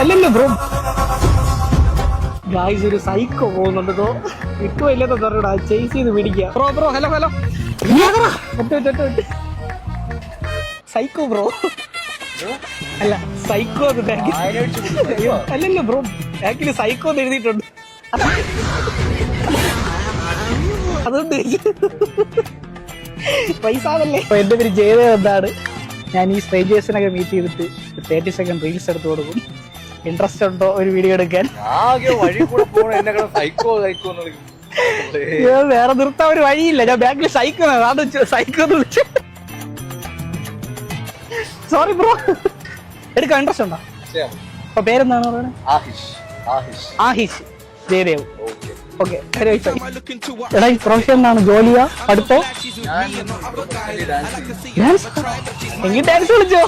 അല്ലല്ലോ bro. Guys ഒരു psycho പോകുന്നുണ്ടോ കിട്ടുമോ ഇല്ലെന്ന് പറഞ്ഞാ ചേസ് ചെയ്ത് പിടിക്കുക. Bro bro hello hello psycho bro. അല്ല സൈക്കോ അല്ലല്ലോ ബ്രോ, ബാക്കിൽ സൈക്കോ എന്ന് എഴുതിയിട്ടുണ്ട്. അതുകൊണ്ട് പൈസ ആവല്ലേ. എന്റെ പേര് ജയദേവ് എന്താണ്. ഞാൻ ഈ സ്ട്രേഞ്ചേഴ്സിനൊക്കെ മീറ്റ് ചെയ്തിട്ട് 30 സെക്കൻഡ് റീൽസ് എടുത്ത് കൊടുക്കും. ഇൻട്രസ്റ്റ് ഉണ്ടോ ഒരു വീഡിയോ എടുക്കാൻ? വേറെ നിർത്താൻ ഒരു വഴിയില്ല. ഞാൻ ബാക്കിൽ സൈക്കോ സൈക്കോ വിളിച്ചു. Sorry bro. എടുക്കാൻ ഇൻട്രസ്റ്റ് ഉണ്ടോ? അപ്പൊ പേരെന്താണ് പറയുന്നത്? ആഹിഷ് ജയദേവ്. ഓക്കെ. എടാ ഈ പ്രൊഫഷൻ എന്താണ്? ജോലിയാ പഠിത്തോ? ഡാൻസ്? എങ്കിൽ ഡാൻസ് കളിച്ചോ.